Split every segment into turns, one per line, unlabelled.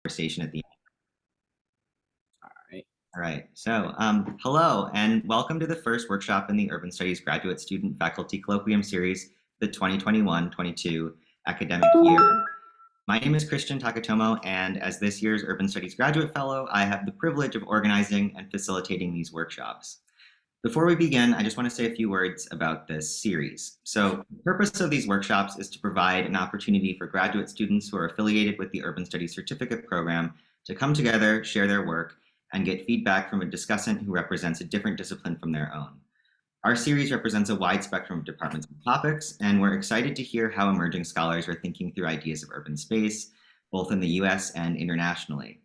conversation at the end.
All right.
All right, so hello and welcome to the first workshop in the Urban Studies Graduate Student Faculty Colloquium Series, the 2021-22 academic year. My name is Christian Takatomo, and as this year's Urban Studies Graduate Fellow, I have the privilege of organizing and facilitating these workshops. Before we begin, I just want to say a few words about this series. So the purpose of these workshops is to provide an opportunity for graduate students who are affiliated with the Urban Studies Certificate Program to come together, share their work, and get feedback from a discussant who represents a different discipline from their own. Our series represents a wide spectrum of departments and topics, and we're excited to hear how emerging scholars are thinking through ideas of urban space, both in the US and internationally.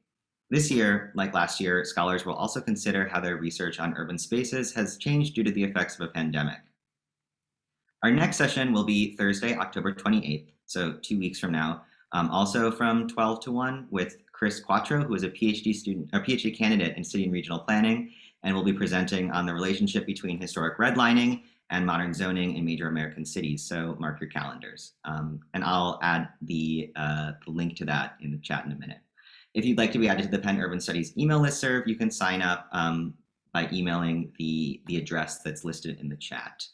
This year, like last year, scholars will also consider how their research on urban spaces has changed due to the effects of a pandemic. Our next session will be Thursday, October 28th, so 2 weeks from now, also from 12 to 1 with Chris Quattro, who is a PhD candidate in city and regional planning, and will be presenting on the relationship between historic redlining and modern zoning in major American cities. So mark your calendars. And I'll add the link to that in the chat in a minute. If you'd like to be added to the Penn Urban Studies email listserv, you can sign up by emailing the address that's listed in the chat.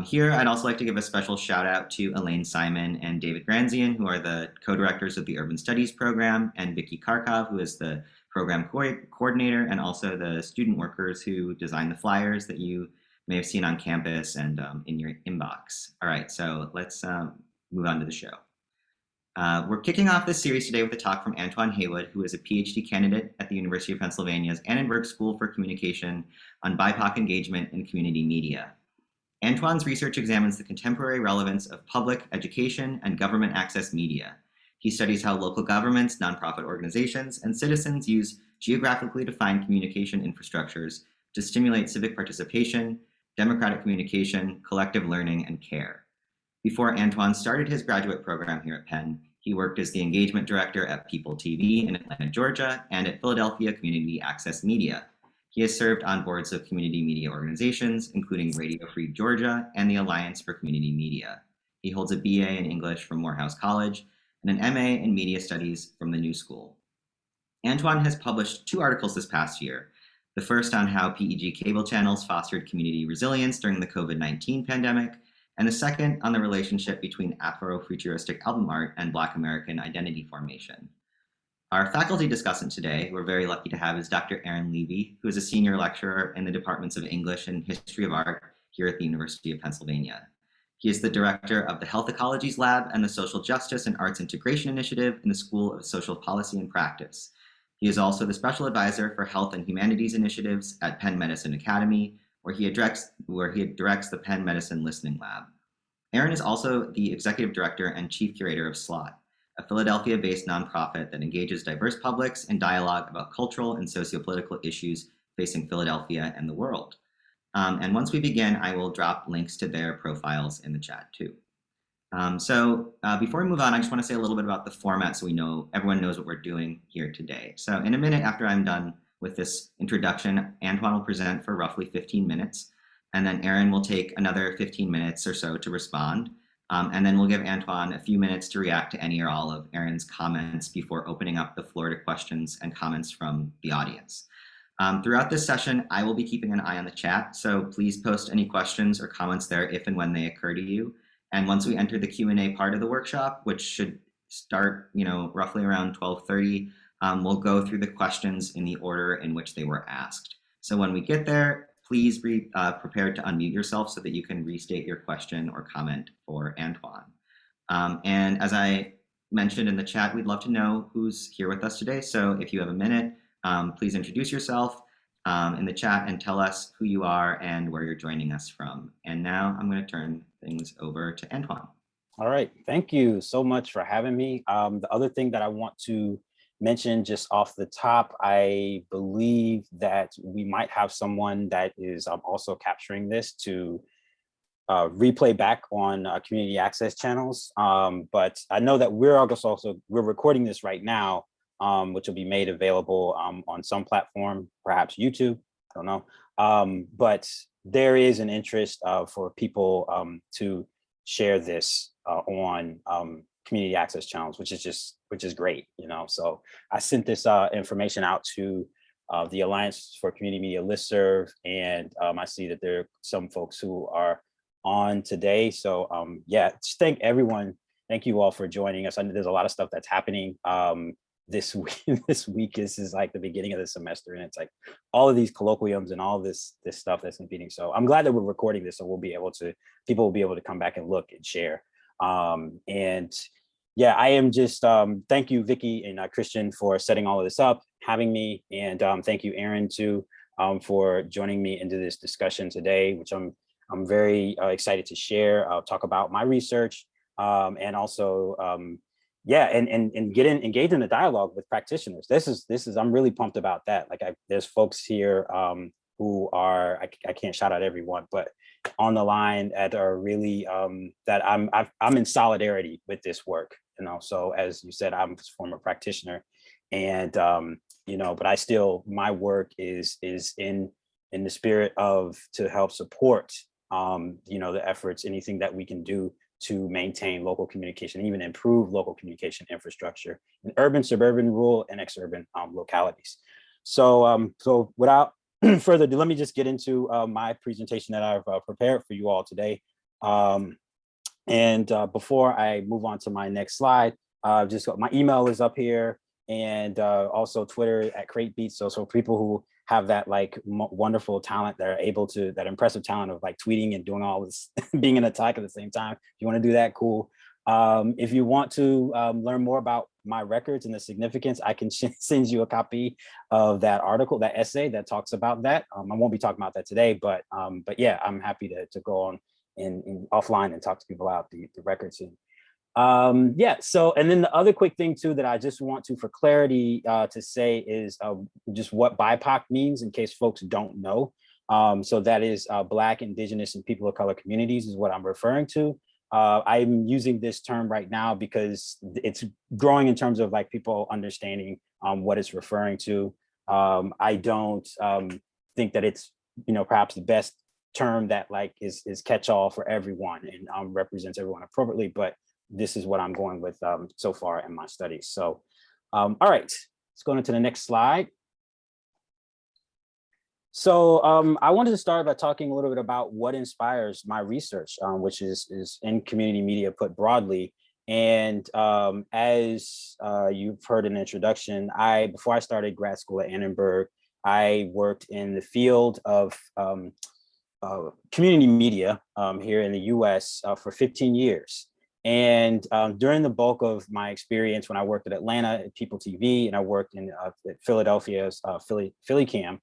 Here, I'd also like to give a special shout out to Elaine Simon and David Granzian, who are the co-directors of the Urban Studies program, and Vicky Kharkov, who is the program coordinator, and also the student workers who design the flyers that you may have seen on campus and in your inbox. All right, so let's move on to the show. We're kicking off this series today with a talk from Antoine Haywood, who is a PhD candidate at the University of Pennsylvania's Annenberg School for Communication on BIPOC engagement in community media. Antoine's research examines the contemporary relevance of public, education, and government access media. He studies how local governments, nonprofit organizations, and citizens use geographically defined communication infrastructures to stimulate civic participation, democratic communication, collective learning, and care. Before Antoine started his graduate program here at Penn, he worked as the engagement director at People TV in Atlanta, Georgia, and at Philadelphia Community Access Media. He has served on boards of community media organizations, including Radio Free Georgia and the Alliance for Community Media. He holds a BA in English from Morehouse College and an MA in Media Studies from the New School. Antoine has published 2 articles this past year, the first on how PEG cable channels fostered community resilience during the COVID-19 pandemic, and the second on the relationship between Afrofuturistic album art and Black American identity formation. Our faculty discussant today, who we're very lucky to have, is Dr. Aaron Levy, who is a senior lecturer in the departments of English and History of Art here at the University of Pennsylvania. He is the director of the Health Ecologies Lab and the Social Justice and Arts Integration Initiative in the School of Social Policy and Practice. He is also the special advisor for Health and Humanities Initiatives at Penn Medicine Academy, where he directs the Penn Medicine Listening Lab. Aaron is also the executive director and chief curator of SLOT, a Philadelphia-based nonprofit that engages diverse publics in dialogue about cultural and sociopolitical issues facing Philadelphia and the world. And once we begin, I will drop links to their profiles in the chat too. Before we move on, I just want to say a little bit about the format so everyone knows what we're doing here today. So in a minute after I'm done with this introduction, Antoine will present for roughly 15 minutes, and then Aaron will take another 15 minutes or so to respond. And then we'll give Antoine a few minutes to react to any or all of Aaron's comments before opening up the floor to questions and comments from the audience. Throughout this session, I will be keeping an eye on the chat, so please post any questions or comments there if and when they occur to you. And once we enter the Q&A part of the workshop, which should start roughly around 12:30, we'll go through the questions in the order in which they were asked. So when we get there, please be prepared to unmute yourself so that you can restate your question or comment for Antoine. And as I mentioned in the chat, we'd love to know who's here with us today. So if you have a minute, please introduce yourself in the chat and tell us who you are and where you're joining us from. And now I'm going to turn things over to Antoine.
All right, thank you so much for having me. The other thing that I want to mention just off the top, I believe that we might have someone that is also capturing this to replay back on community access channels. But I know that we're recording this right now, which will be made available on some platform, perhaps YouTube, I don't know. But there is an interest for people to share this on community access channels, which is great, you know. So I sent this information out to the Alliance for Community Media listserv, and I see that there are some folks who are on today. So yeah, just thank everyone. Thank you all for joining us. I know there's a lot of stuff that's happening this week. This week is like the beginning of the semester, and it's like all of these colloquiums and all this stuff that's competing. So I'm glad that we're recording this, so people will be able to come back and look and share. And yeah, I am just thank you, Vicky and Christian, for setting all of this up, having me, and thank you, Aaron, too, for joining me into this discussion today, which I'm very excited to share. I'll talk about my research, and also yeah, and engage in a dialogue with practitioners. This is I'm really pumped about that. Like there's folks here who are, I can't shout out everyone, but on the line that are really that I'm in solidarity with this work, you know. So as you said, I'm a former practitioner, and you know, but I still, my work is in the spirit of to help support you know, the efforts, anything that we can do to maintain local communication, even improve local communication infrastructure in urban, suburban, rural, and exurban localities. So so without further ado, let me just get into my presentation that I've prepared for you all today. And before I move on to my next slide, just my email is up here, and also Twitter at CreateBeats. So people who have that like wonderful talent, that are able to, that impressive talent of like tweeting and doing all this, being in attack at the same time. If you want to do that, cool. If you want to learn more about my records and the significance, I can send you a copy of that article, that essay that talks about that. I won't be talking about that today, but yeah, I'm happy to go on in offline and talk to people about the records. Yeah, so, and then the other quick thing too that I just want to, for clarity, to say is just what BIPOC means, in case folks don't know. So that is Black, Indigenous, and people of color communities is what I'm referring to. I'm using this term right now because it's growing in terms of like people understanding what it's referring to. I don't think that it's, you know, perhaps the best term that like is catch-all for everyone and represents everyone appropriately, but this is what I'm going with so far in my studies. So, all right, let's go into the next slide. So I wanted to start by talking a little bit about what inspires my research, which is in community media put broadly. And as you've heard in the introduction, before I started grad school at Annenberg, I worked in the field of community media here in the US for 15 years. And during the bulk of my experience, when I worked at Atlanta at People TV, and I worked in at Philadelphia's PhillyCAM,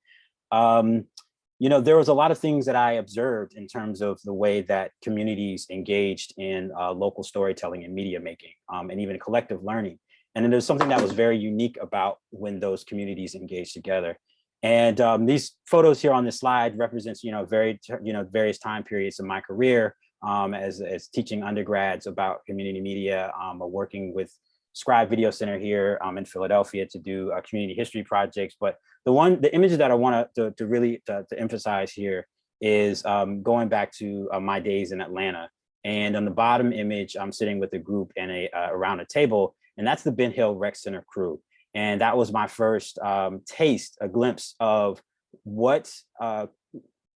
you know, there was a lot of things that I observed in terms of the way that communities engaged in local storytelling and media making, and even collective learning. And then there's something that was very unique about when those communities engaged together. And these photos here on this slide represents, you know, various time periods in my career. As teaching undergrads about community media, working with Scribe Video Center here in Philadelphia to do community history projects. But the images that I want to really emphasize here is going back to my days in Atlanta. And on the bottom image, I'm sitting with a group and around a table, and that's the Ben Hill Rec Center crew. And that was my first taste, a glimpse of what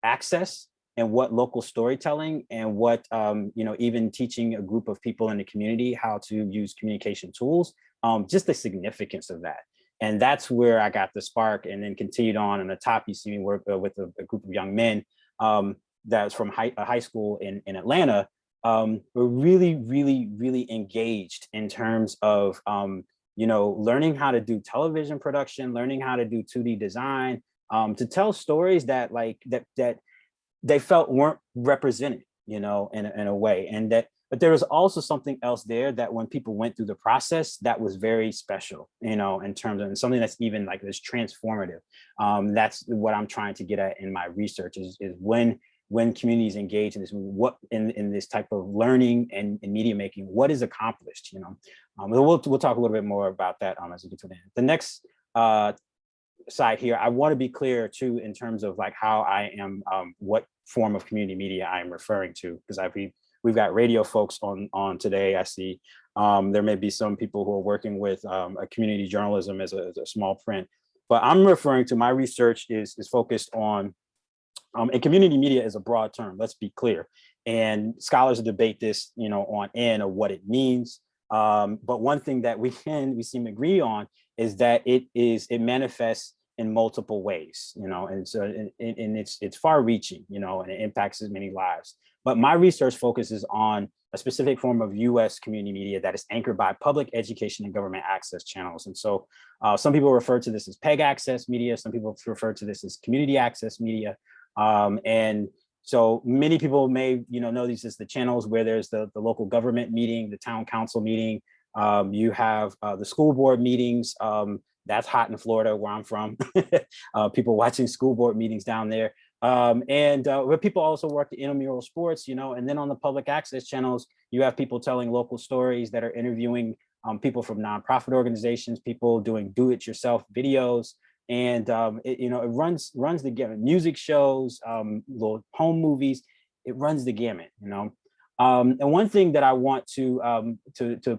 access and what local storytelling and what, you know, even teaching a group of people in the community how to use communication tools, just the significance of that. And that's where I got the spark, and then continued on the top. You see me work with a group of young men that's from high school in Atlanta. Were really, really, really engaged in terms of, you know, learning how to do television production, learning how to do 2D design, to tell stories that like that they felt weren't represented, you know, in a way. And that, but there was also something else there that when people went through the process, that was very special, you know, in terms of something that's even like this transformative. That's what I'm trying to get at in my research is when communities engage in this, what in this type of learning and media making, what is accomplished, you know. We'll talk a little bit more about that as we get to the end. The next side here, I want to be clear too in terms of like how I am, what form of community media I am referring to, because we've got radio folks on today. I see There may be some people who are working with a community journalism as a small print, but I'm referring to my research is focused on, and community media is a broad term, let's be clear. And scholars debate this, on end of what it means. But one thing that we seem to agree on is that it manifests in multiple ways, and so and it's far reaching, and it impacts as many lives. But my research focuses on a specific form of US community media that is anchored by public education and government access channels. And so some people refer to this as PEG access media, some people refer to this as community access media. And so many people may, know these as the channels where there's the local government meeting, the town council meeting. You have the school board meetings. That's hot in Florida, where I'm from. People watching school board meetings down there. Where people also work the intramural sports, and then on the public access channels, you have people telling local stories that are interviewing people from nonprofit organizations, people doing do-it-yourself videos. And it runs the gamut. Music shows, little home movies, it runs the gamut, And one thing that I want to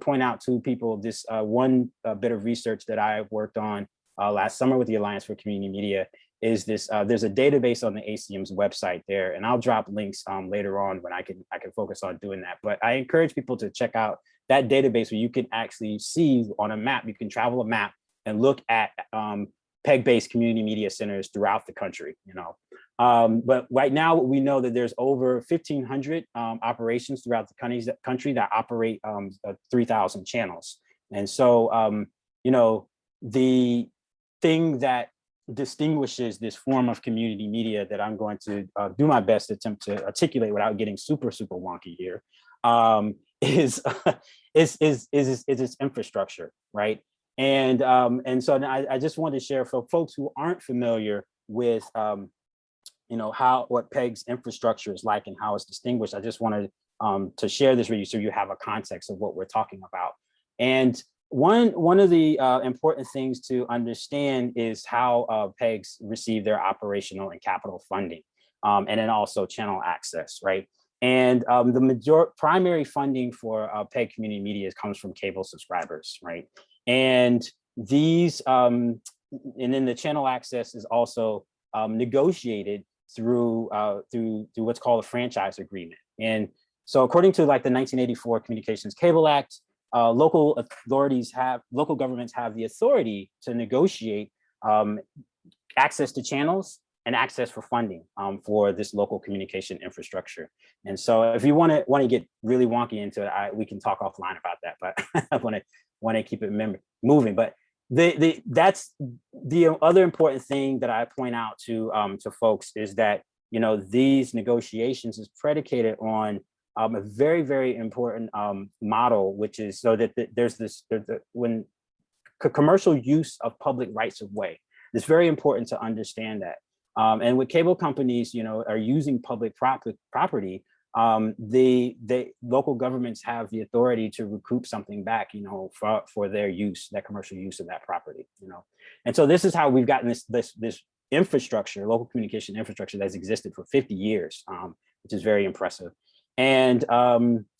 point out to people, this one bit of research that I worked on last summer with the Alliance for Community Media is this. There's a database on the ACM's website there, and I'll drop links later on when I can focus on doing that. But I encourage people to check out that database where you can actually see on a map, you can travel a map and look at PEG-based community media centers throughout the country, But right now, we know that there's over 1,500 operations throughout the country that operate 3,000 channels. And so, the thing that distinguishes this form of community media that I'm going to do my best to attempt to articulate without getting super wonky here, is its infrastructure, right? And so I just wanted to share for folks who aren't familiar with what PEG's infrastructure is like and how it's distinguished. I just wanted to share this with you so you have a context of what we're talking about. And one of the important things to understand is how PEGs receive their operational and capital funding, and then also channel access, right? And the primary funding for PEG community media comes from cable subscribers, right? And these, and then the channel access is also negotiated through what's called a franchise agreement. And so according to like the 1984 Communications Cable Act, local governments have the authority to negotiate access to channels and access for funding for this local communication infrastructure. And so if you want to get really wonky into it, we can talk offline about that, but I want to keep it moving. But that's the other important thing that I point out to folks is that, these negotiations is predicated on a very, very important model, which is so that when commercial use of public rights of way, it's very important to understand that. And with cable companies, are using public property, the local governments have the authority to recoup something back, for their use, that commercial use of that property, And so this is how we've gotten this infrastructure, local communication infrastructure that's existed for 50 years, which is very impressive. And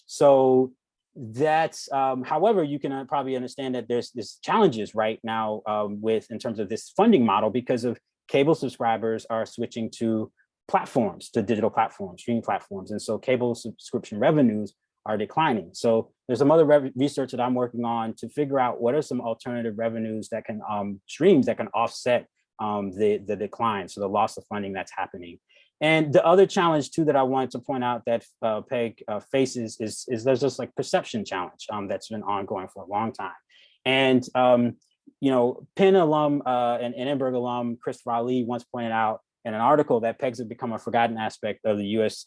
so that's, however, you can probably understand that there's challenges right now in terms of this funding model because of cable subscribers are switching to platforms, to digital platforms, streaming platforms. And so cable subscription revenues are declining. So there's some other research that I'm working on to figure out what are some alternative revenues that can, streams that can offset the decline, so the loss of funding that's happening. And the other challenge too that I wanted to point out that PEG faces is there's just like perception challenge that's been ongoing for a long time. And Penn alum and Annenberg alum Christopher Ali once pointed out in an article that PEGs have become a forgotten aspect of the US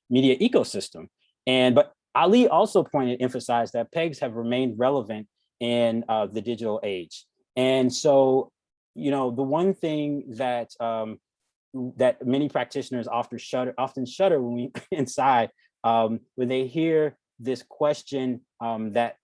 media ecosystem. But Ali also emphasized that PEGs have remained relevant in the digital age. And so, the one thing that that many practitioners often shudder when we inside when they hear this question that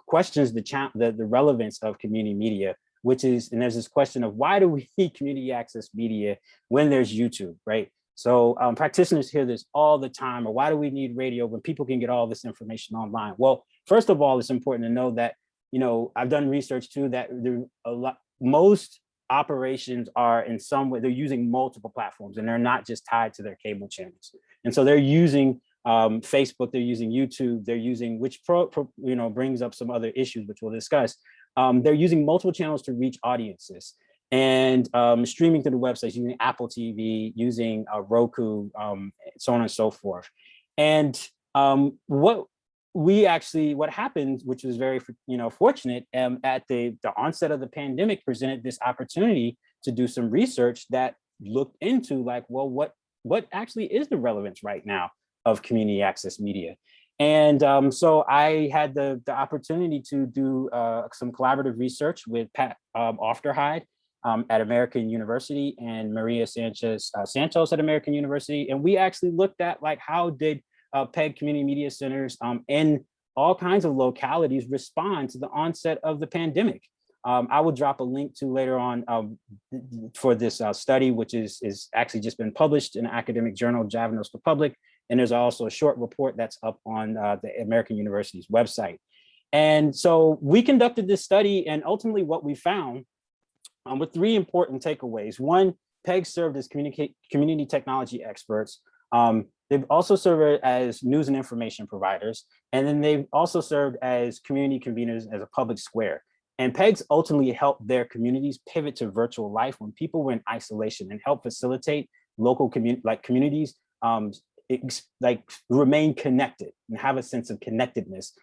questions the relevance of community media, which is, and there's this question of why do we need community access media when there's YouTube, right? So practitioners hear this all the time, or why do we need radio when people can get all this information online? Well, First of all, it's important to know that, I've done research too, that most operations are in some way, they're using multiple platforms and they're not just tied to their cable channels. And so they're using Facebook, they're using YouTube, they're using, which brings up some other issues, which we'll discuss. They're using multiple channels to reach audiences and streaming through the websites, using Apple TV, using Roku, so on and so forth. And what happened, which was very, fortunate, at the onset of the pandemic, presented this opportunity to do some research that looked into like, well, what actually is the relevance right now of community access media? And so I had the opportunity to do some collaborative research with Pat Ofterhide at American University and Maria Sanchez Santos at American University. And we actually looked at like, how did PEG community media centers in all kinds of localities respond to the onset of the pandemic. I will drop a link to later on for this study, which is actually just been published in an academic journal, Javanos Republic. And there's also a short report that's up on the American University's website. And so we conducted this study, and ultimately what we found with three important takeaways. One, PEG served as community technology experts. They've also served as news and information providers. And then they've also served as community conveners as a public square. And PEGs ultimately helped their communities pivot to virtual life when people were in isolation, and help facilitate local communities remain connected and have a sense of connectedness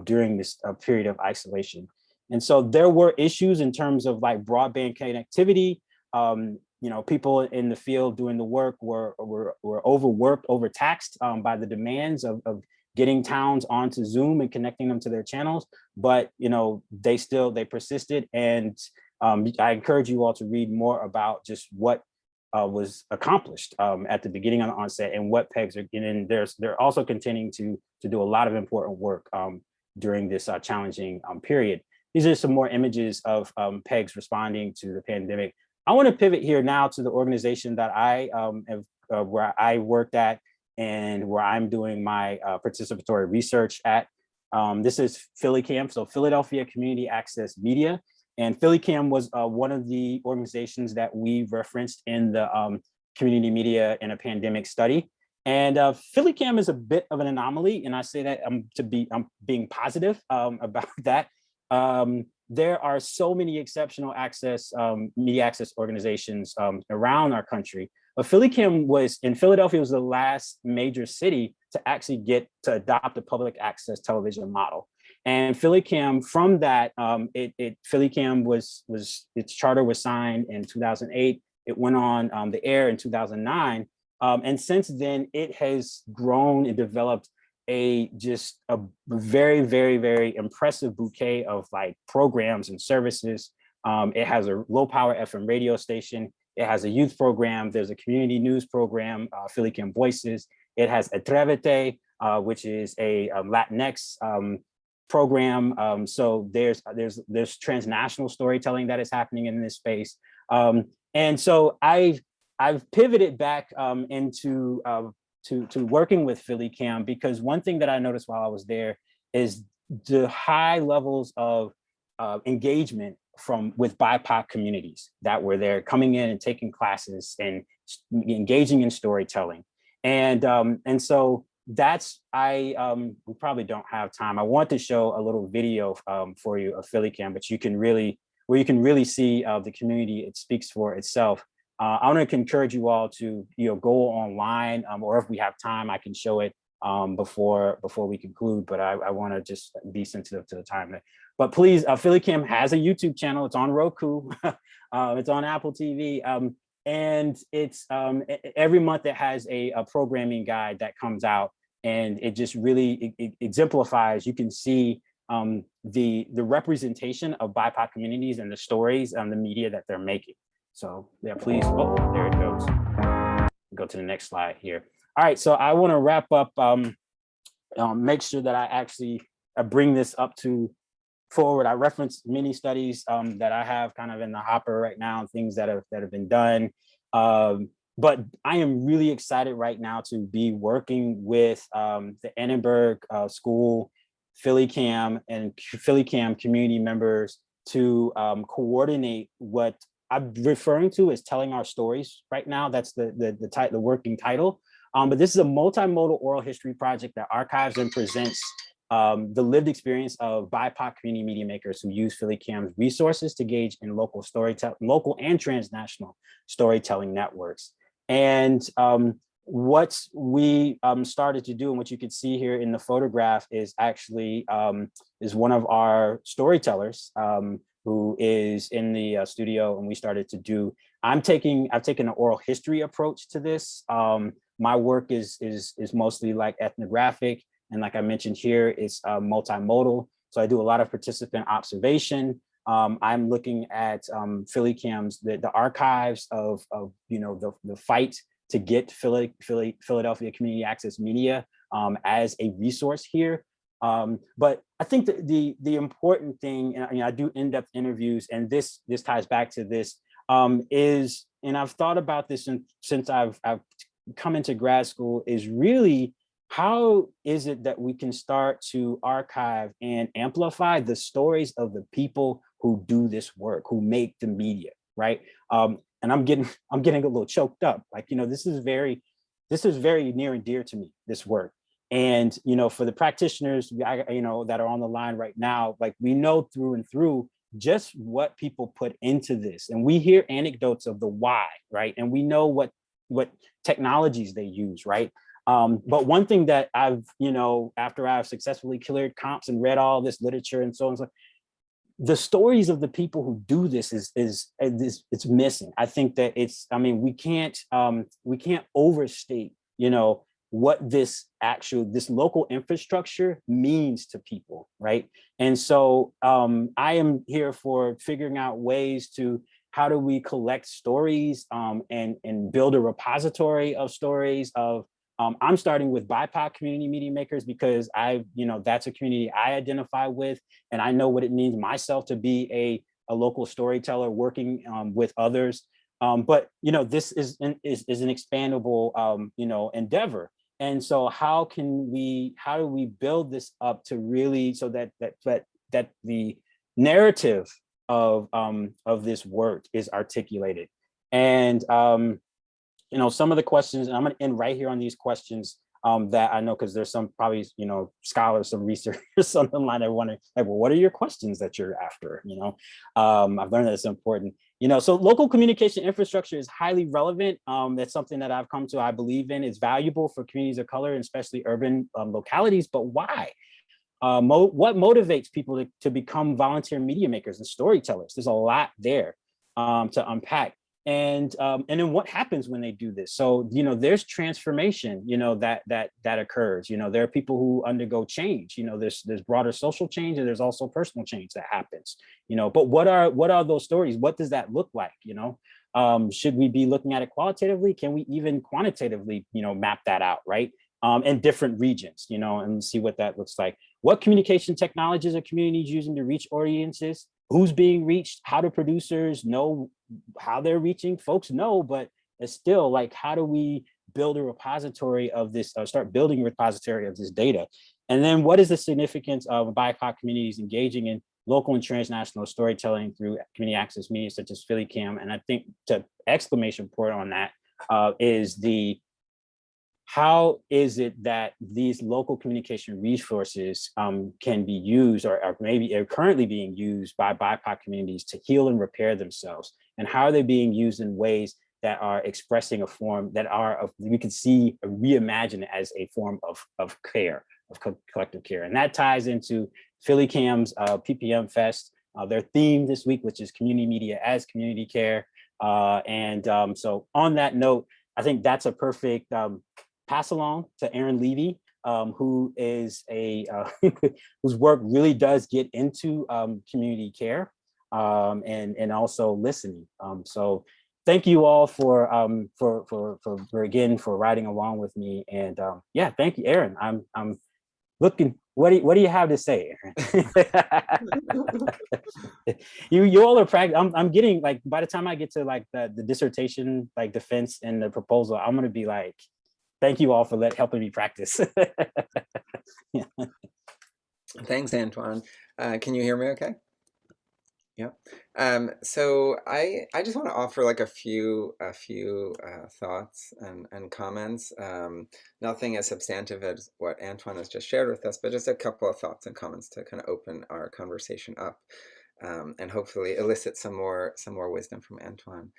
during this period of isolation. And so there were issues in terms of like broadband connectivity. People in the field doing the work were overworked, overtaxed by the demands of getting towns onto Zoom and connecting them to their channels. But they persisted. And I encourage you all to read more about just what was accomplished at the beginning of the onset and what PEGs are getting. They're also continuing to do a lot of important work during this challenging period. These are some more images of PEGs responding to the pandemic. I want to pivot here now to the organization that I where I worked at and where I'm doing my participatory research at. This is PhillyCAM, so Philadelphia Community Access Media. And PhillyCAM was one of the organizations that we referenced in the community media in a pandemic study. And PhillyCAM is a bit of an anomaly, and I say that I'm being positive about that. There are so many exceptional media access organizations around our country. But PhillyCAM Philadelphia was the last major city to actually get to adopt a public access television model. And PhillyCAM, from that, PhillyCAM its charter was signed in 2008. It went on the air in 2009. And since then, it has grown and developed a very, very, very impressive bouquet of like programs and services. It has a low power FM radio station. It has a youth program. There's a community news program, PhillyCAM Voices. It has Atrévete, which is a Latinx program. So there's transnational storytelling that is happening in this space. And so I've pivoted back into to working with PhillyCAM, because one thing that I noticed while I was there is the high levels of engagement with BIPOC communities that were there, coming in and taking classes and engaging in storytelling. And so we probably don't have time. I want to show a little video for you of PhillyCAM, but you can really see the community. It speaks for itself. I want to encourage you all to go online, or if we have time, I can show it before we conclude. But I want to just be sensitive to the time. But please, PhillyCAM has a YouTube channel. It's on Roku. It's on Apple TV. And it's every month it has a programming guide that comes out, and it just really exemplifies. You can see the representation of BIPOC communities and the stories and the media that they're making. So yeah, please. Oh, there it goes. Go to the next slide here. All right, so I want to wrap up. Make sure that I actually bring this up to forward. I referenced many studies that I have kind of in the hopper right now, and things that have been done. But I am really excited right now to be working with the Annenberg School PhillyCAM and PhillyCAM community members to coordinate what I'm referring to as telling our stories right now. That's the working title. But this is a multimodal oral history project that archives and presents the lived experience of BIPOC community media makers who use PhillyCAM's resources to engage in local and transnational storytelling networks. And what we started to do, and what you can see here in the photograph, is actually is one of our storytellers who is in the studio, and we started to do. I've taken an oral history approach to this. My work is mostly like ethnographic, and like I mentioned here, it's multimodal. So I do a lot of participant observation. I'm looking at PhillyCAM's the archives of the fight to get Philadelphia Community Access Media as a resource here. But I think that the important thing, and I do in-depth interviews, and this ties back to this, is, and I've thought about this since I've come into grad school, is really how is it that we can start to archive and amplify the stories of the people who do this work, who make the media, right? And I'm getting a little choked up. Like, this is very near and dear to me, this work. And, for the practitioners, that are on the line right now, like, we know through and through just what people put into this. And we hear anecdotes of the why, right? And we know what technologies they use, right? But one thing that I've, after I've successfully cleared comps and read all this literature and so on, the stories of the people who do this is it's missing. I think that we can't overstate, what this local infrastructure means to people, right? And so I am here for figuring out ways to, how do we collect stories and build a repository of stories of, I'm starting with BIPOC community media makers because that's a community I identify with, and I know what it means myself to be a local storyteller working with others. But this is an expandable endeavor. And so how do we build this up to really, so that the narrative of this work is articulated? And some of the questions, and I'm going to end right here on these questions that I know, because there's some probably, scholars, some researchers on the line that want to, like, well, what are your questions that you're after? I've learned that it's important. So local communication infrastructure is highly relevant. That's something that I've come to, I believe in. It's valuable for communities of color, and especially urban localities. But why? What motivates people to become volunteer media makers and storytellers? There's a lot there to unpack. And then what happens when they do this? So, there's transformation, that occurs. There are people who undergo change. There's broader social change, and there's also personal change that happens. But what are those stories? What does that look like? Should we be looking at it qualitatively? Can we even quantitatively, map that out, right? In different regions, and see what that looks like. What communication technologies are communities using to reach audiences? Who's being reached? How do producers know how they're reaching? Folks know, but it's still like, how do we build a repository of this, or start building a repository of this data? And then what is the significance of BIPOC communities engaging in local and transnational storytelling through community access media such as PhillyCAM? And I think the exclamation point on that is how is it that these local communication resources can be used, or maybe are currently being used by BIPOC communities to heal and repair themselves? And how are they being used in ways that are expressing a form that we can see, reimagine it as a form of care, of collective care? And that ties into PhillyCAM's PPM Fest, their theme this week, which is community media as community care. So on that note, I think that's a perfect pass along to Aaron Levy, who is whose work really does get into community care and also listening. So thank you all for again for riding along with me. And yeah, thank you, Aaron. I'm looking. What do you have to say, Aaron? you all are practicing. I'm getting, like, by the time I get to like the dissertation, like defense and the proposal, I'm gonna be like, thank you all for helping me practice. Yeah.
Thanks, Antoine. Can you hear me okay? Yeah. So I just want to offer like a few thoughts and comments. Nothing as substantive as what Antoine has just shared with us, but just a couple of thoughts and comments to kind of open our conversation up, and hopefully elicit some more wisdom from Antoine.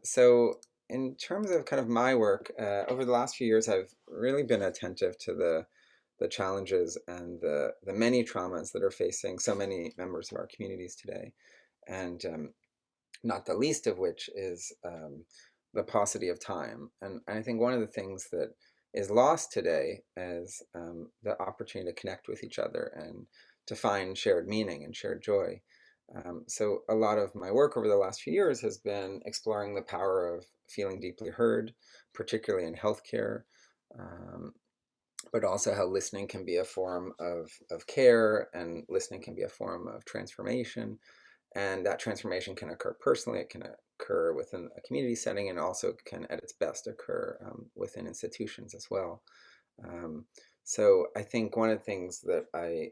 So in terms of kind of my work, over the last few years, I've really been attentive to the challenges and the many traumas that are facing so many members of our communities today, and not the least of which is the paucity of time. And I think one of the things that is lost today is the opportunity to connect with each other and to find shared meaning and shared joy. So a lot of my work over the last few years has been exploring the power of feeling deeply heard, particularly in healthcare, um, but also how listening can be a form of care, and listening can be a form of transformation. And that transformation can occur personally, it can occur within a community setting, and also can, at its best, occur within institutions as well. Um, so I think one of the things that I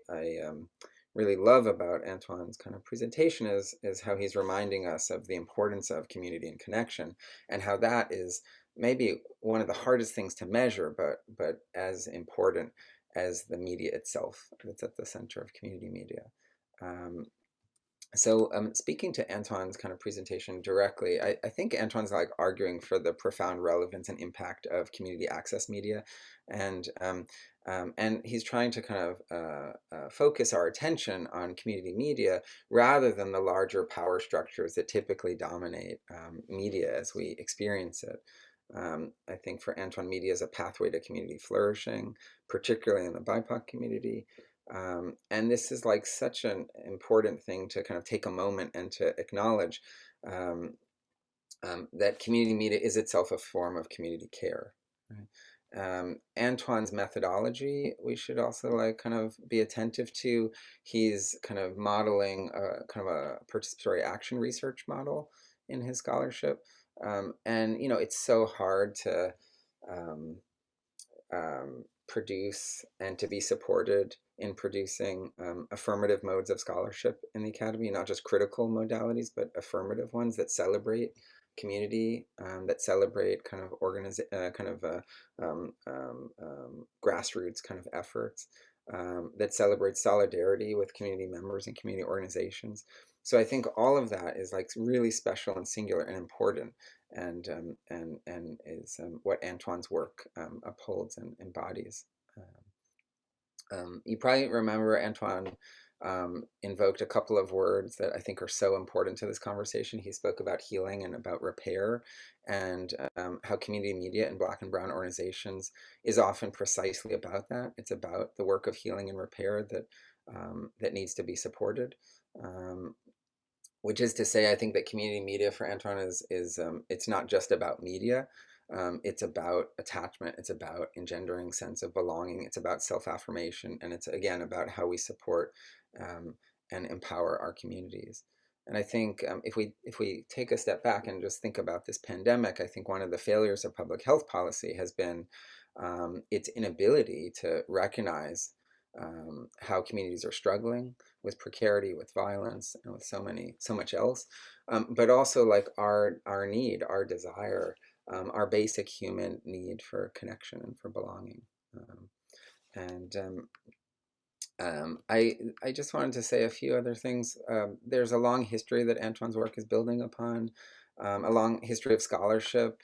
really love about Antoine's kind of presentation is how he's reminding us of the importance of community and connection, and how that is maybe one of the hardest things to measure, but as important as the media itself that's at the center of community media. Um, Speaking to Antoine's kind of presentation directly, I think Antoine's like arguing for the profound relevance and impact of community access media, and and he's trying to kind of focus our attention on community media rather than the larger power structures that typically dominate media as we experience it. I think for Antoine, media is a pathway to community flourishing, particularly in the BIPOC community. And this is like such an important thing to kind of take a moment and to acknowledge, um, that community media is itself a form of community care. Right? Antoine's methodology, we should also like kind of be attentive to. He's kind of modeling a kind of a participatory action research model in his scholarship. And you know, it's so hard to um, produce and to be supported in producing affirmative modes of scholarship in the academy, not just critical modalities, but affirmative ones that celebrate community, that celebrate kind of grassroots kind of efforts, that celebrate solidarity with community members and community organizations. So I think all of that is like really special and singular and important, and is what Antoine's work upholds and embodies. You probably remember Antoine invoked a couple of words that I think are so important to this conversation. He spoke about healing and about repair, and how community media and Black and Brown organizations is often precisely about that. It's about the work of healing and repair that needs to be supported. Um, which is to say, I think that community media for Antoine is it's not just about media. It's about attachment. It's about engendering sense of belonging. It's about self-affirmation, and it's again about how we support um, and empower our communities. And I think if we take a step back and just think about this pandemic, I think one of the failures of public health policy has been its inability to recognize how communities are struggling with precarity, with violence, and with so much else, but also like our need, our desire, our basic human need for connection and for belonging. Um, and I just wanted to say a few other things. There's a long history that Antoine's work is building upon, a long history of scholarship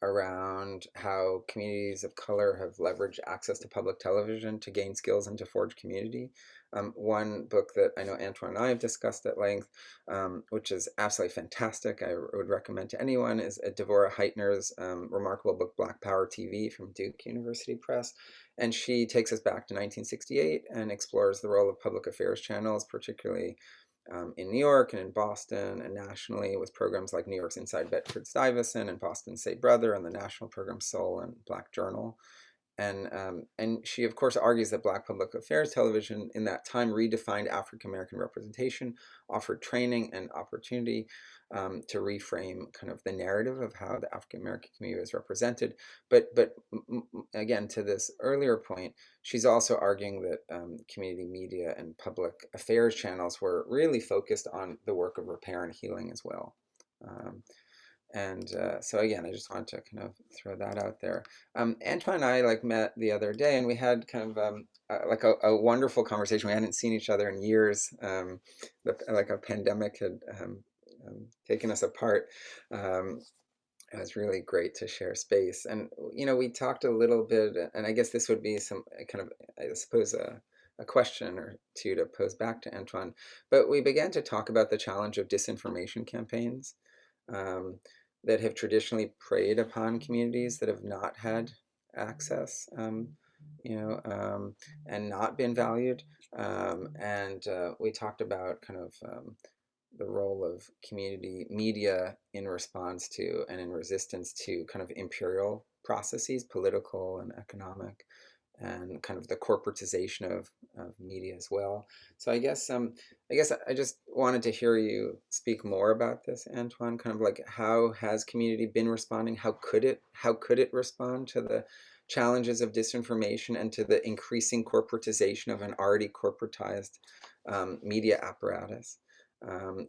around how communities of color have leveraged access to public television to gain skills and to forge community. One book that I know Antoine and I have discussed at length, which is absolutely fantastic, I would recommend to anyone, is Devorah Heitner's remarkable book, Black Power TV, from Duke University Press. And she takes us back to 1968 and explores the role of public affairs channels, particularly in New York and in Boston and nationally, with programs like New York's Inside Bedford-Stuyvesant and Boston's Say Brother, and the national program Soul and Black Journal. And she, of course, argues that Black public affairs television in that time redefined African American representation, offered training and opportunity, to reframe kind of the narrative of how the African American community is represented. But again, to this earlier point, she's also arguing that community media and public affairs channels were really focused on the work of repair and healing as well. So again, I just wanted to kind of throw that out there. Antoine and I met the other day, and we had kind of a wonderful conversation. We hadn't seen each other in years. Like a pandemic had taken us apart. It was really great to share space. And, we talked a little bit, and I guess this would be some kind of, I suppose, a question or two to pose back to Antoine. But we began to talk about the challenge of disinformation campaigns that have traditionally preyed upon communities that have not had access, and not been valued. We talked about kind of the role of community media in response to and in resistance to kind of imperial processes, political and economic, and kind of the corporatization of media as well. So I guess I just wanted to hear you speak more about this, Antoine. Kind of like, how has community been responding? How could it respond to the challenges of disinformation and to the increasing corporatization of an already corporatized media apparatus?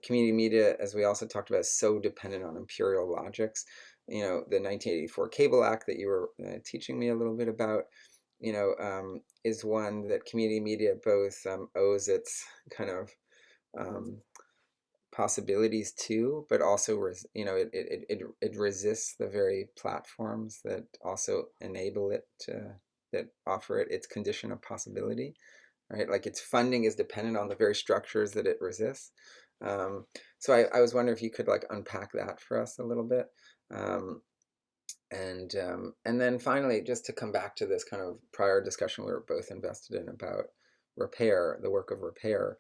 Community media, as we also talked about, is so dependent on imperial logics. The 1984 Cable Act that you were teaching me a little bit about, is one that community media both owes its kind of possibilities to, but also it resists the very platforms that also enable it that offer it its condition of possibility, right? Like, its funding is dependent on the very structures that it resists. So I was wondering if you could unpack that for us a little bit. And then finally, just to come back to this kind of prior discussion we were both invested in about repair, the work of repair.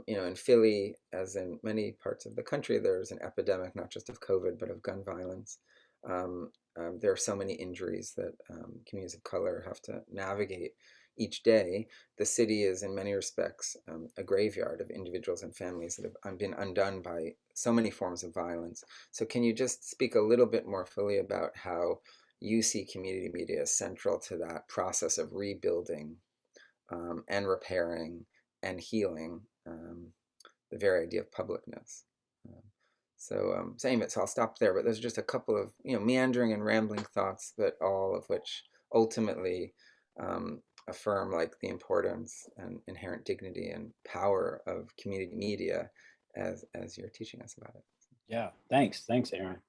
In Philly, as in many parts of the country, there's an epidemic, not just of COVID, but of gun violence. There are so many injuries that communities of color have to navigate each day. The city is, in many respects, a graveyard of individuals and families that have been undone by so many forms of violence. So can you just speak a little bit more fully about how you see community media as central to that process of rebuilding and repairing and healing the very idea of publicness? So I'll stop there, but there's just a couple of meandering and rambling thoughts, but all of which ultimately affirm the importance and inherent dignity and power of community media as you're teaching us about it.
Yeah, thanks, Aaron.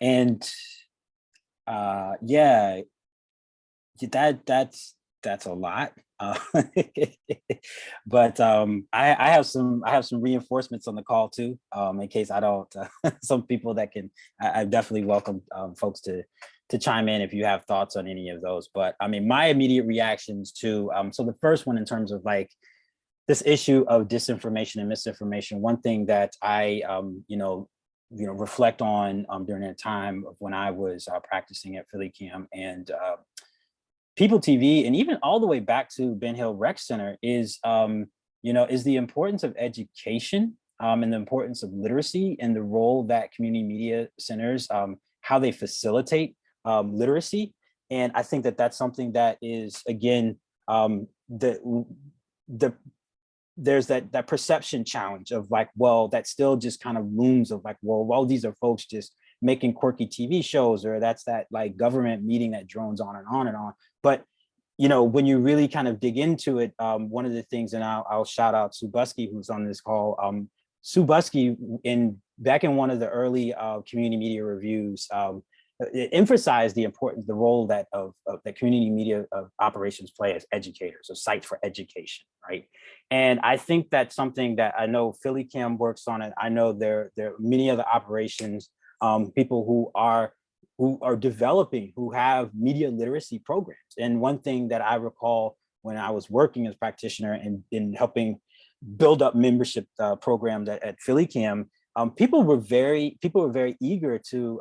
And yeah, that's a lot. But I have some reinforcements on the call too, in case I don't. Some people that can, I definitely welcome folks to chime in if you have thoughts on any of those. But I mean, my immediate reactions to so the first one, in terms of this issue of disinformation and misinformation, one thing that I reflect on during that time of when I was practicing at PhillyCAM and People TV, and even all the way back to Ben Hill Rec Center, is the importance of education and the importance of literacy and the role that community media centers, how they facilitate literacy. And I think that that's something that is, again, there's that perception challenge of well, that still just kind of looms of well, these are folks just making quirky TV shows, or that's that government meeting that drones on and on and on. But when you really kind of dig into it, one of the things, and I'll shout out Sue Buskey, who's on this call. Sue Buskey, back in one of the early community media reviews, it emphasized the role that community media operations play as educators, or sites for education, right? And I think that's something that I know PhillyCAM works on it. I know there are many other operations, people who are developing, who have media literacy programs. And one thing that I recall when I was working as a practitioner and in helping build up membership programs at PhillyCAM, people were very eager to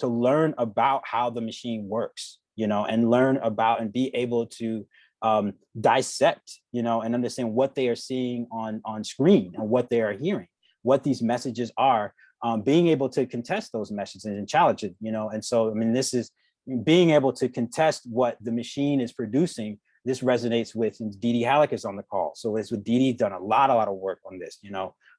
learn about how the machine works, and learn about and be able to dissect, and understand what they are seeing on screen and what they are hearing. what these messages are, being able to contest those messages and challenge it, and so, I mean, this is being able to contest what the machine is producing. This resonates with, and Dee Dee Halleck is on the call. So it's with Dee Dee done a lot of work on this,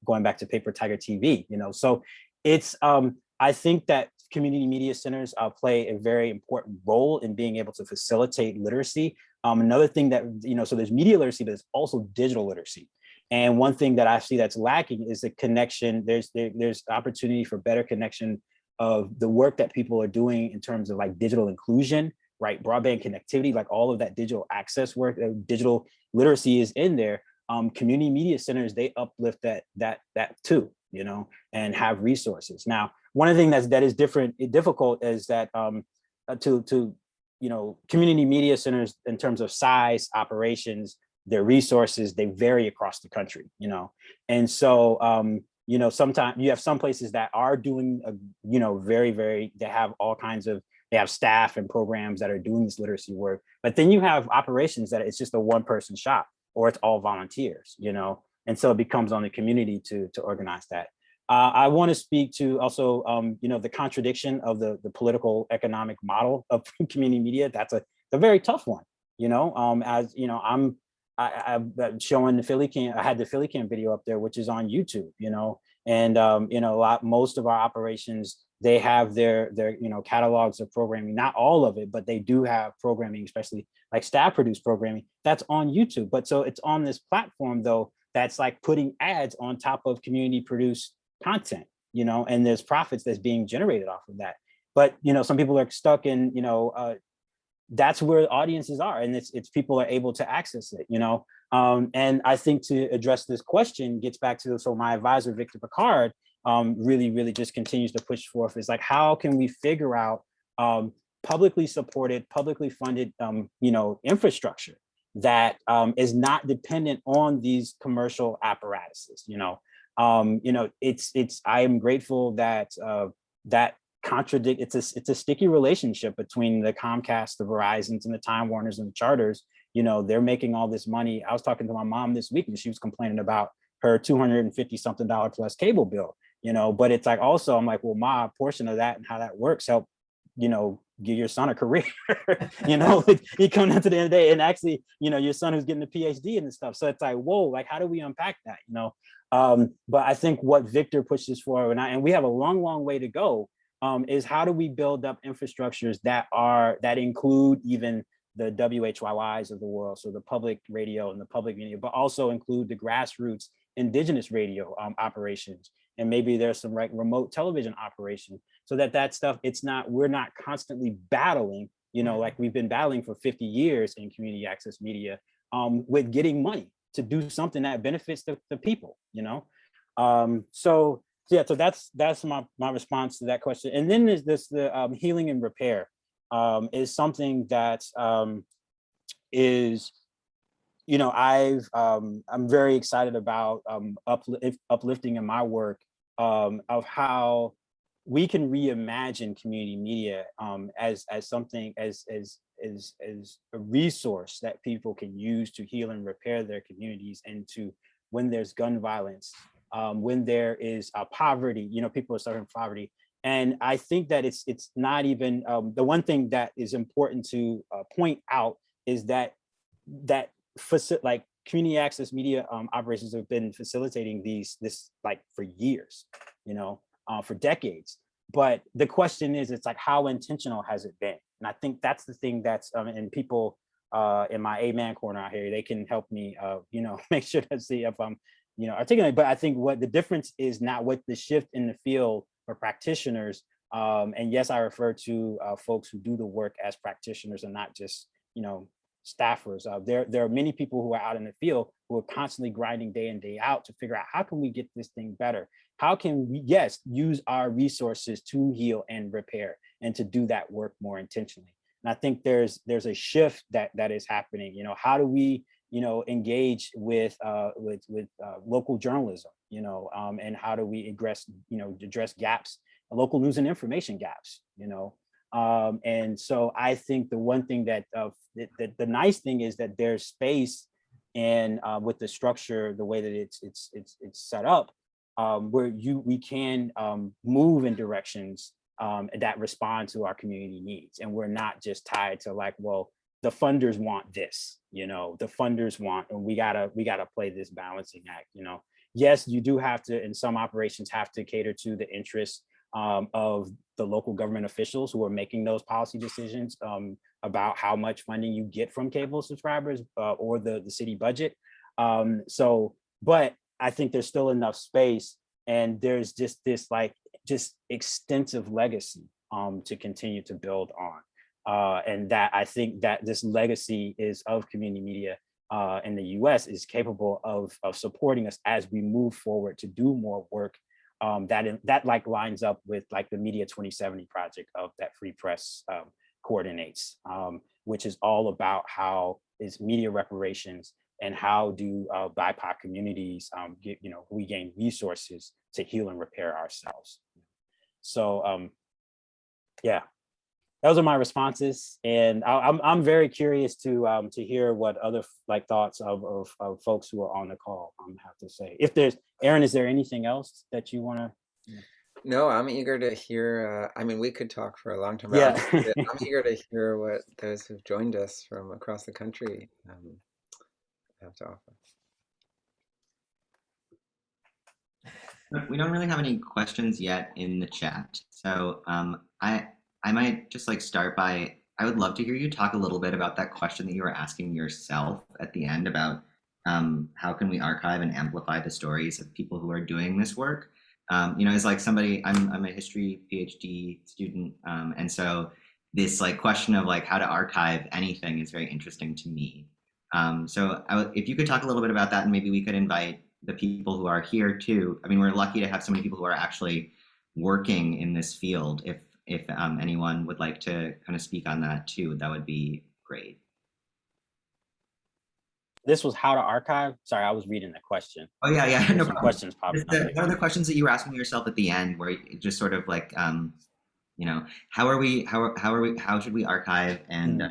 going back to Paper Tiger TV, so it's, I think that community media centers play a very important role in being able to facilitate literacy. Another thing that, so there's media literacy, but there's also digital literacy. And one thing that I see that's lacking is the connection. There's opportunity for better connection of the work that people are doing in terms of like digital inclusion, right? Broadband connectivity, like all of that digital access work, digital literacy is in there. Community media centers, they uplift that too, and have resources. Now, one of the things that is difficult is that community media centers in terms of size, operations, their resources, they vary across the country, and so sometimes you have some places that are doing very, they have all kinds of, they have staff and programs that are doing this literacy work, but then you have operations that it's just a one-person shop, or it's all volunteers, and so it becomes on the community to organize that. I want to speak to also, the contradiction of the political economic model of community media. That's a very tough one, as I'm showing the PhillyCAM. I had the PhillyCAM video up there, which is on YouTube, and most of our operations, they have their catalogs of programming, not all of it, but they do have programming, especially like staff produced programming that's on YouTube. But so it's on this platform though, that's like putting ads on top of community produced content, and there's profits that's being generated off of that. But, some people are stuck in, that's where audiences are, and it's people are able to access it, and I think to address this question gets back to, so my advisor, Victor Picard, really just continues to push forth is like, how can we figure out publicly supported, publicly funded, infrastructure that is not dependent on these commercial apparatuses, I am grateful that it's a sticky relationship between the Comcast, the Verizons, and the Time Warners and the Charters. They're making all this money. I was talking to my mom this week and she was complaining about her $250 something plus cable bill, but it's like, also I'm like, well, my portion of that and how that works help, give your son a career, you come down to the end of the day, and actually, your son who's getting a PhD and stuff. So it's like, whoa, like, how do we unpack that, but I think what Victor pushes for, and we have a long way to go, is how do we build up infrastructures that include even the WHYYs of the world, so the public radio and the public media, but also include the grassroots indigenous radio operations, and maybe there's some remote television operation, so that stuff, we're not constantly battling, like we've been battling for 50 years in community access media, with getting money to do something that benefits the people, so that's my response to that question. And then there's this, the healing and repair is something that is, I'm very excited about uplifting in my work of how we can reimagine community media as something, as a resource that people can use to heal and repair their communities, and to, when there's gun violence, when there is poverty, people are suffering poverty. And I think that it's not even, the one thing that is important to point out is that like community access media operations have been facilitating this like for years, for decades. But the question is, it's like, how intentional has it been? And I think that's the thing that's, and people in my A-man corner out here, they can help me, make sure to see if I'm, articulate. But I think what the difference is not with the shift in the field for practitioners. And yes, I refer to folks who do the work as practitioners and not just, staffers. There are many people who are out in the field who are constantly grinding day in, day out to figure out, how can we get this thing better? How can we, yes, use our resources to heal and repair, and to do that work more intentionally? And I think there's a shift that is happening. How do we, engage with local journalism, and how do we address gaps, local news and information gaps, and so I think the one thing that the nice thing is that there's space, and with the structure, the way that it's set up, where we can move in directions that respond to our community needs. And we're not just tied to like, well, the funders want this, you know, the funders want, and we gotta play this balancing act, you know. Yes, you do have to, in some operations, have to cater to the interests of the local government officials who are making those policy decisions about how much funding you get from cable subscribers or the city budget. But I think there's still enough space, and there's just this like just extensive legacy to continue to build on. And that I think that this legacy is of community media in the US is capable of supporting us as we move forward to do more work that like lines up with like the Media 2070 project of that Free Press coordinates, which is all about how is media reparations and how do BIPOC communities we gain resources to heal and repair ourselves. So yeah, those are my responses, and I'm very curious to hear what other like thoughts of folks who are on the call have to say. If there's, Aaron, is there anything else that you want to?
No, I'm eager to hear. I mean, we could talk for a long time.
Yeah.
I'm eager to hear what those who've joined us from across the country have to offer.
We don't really have any questions yet in the chat, so I might just like start by, I would love to hear you talk a little bit about that question that you were asking yourself at the end about how can we archive and amplify the stories of people who are doing this work. You know, as like somebody, I'm a history PhD student, and so this like question of like how to archive anything is very interesting to me. So if you could talk a little bit about that, and maybe we could invite the people who are here too. I mean, we're lucky to have so many people who are actually working in this field. If anyone would like to kind of speak on that too, that would be great.
This was how to archive. Sorry, I was reading the question.
Oh yeah, yeah. No
some questions popping up.
What are the questions that you were asking yourself at the end, where you just sort of like, you know, how should we archive and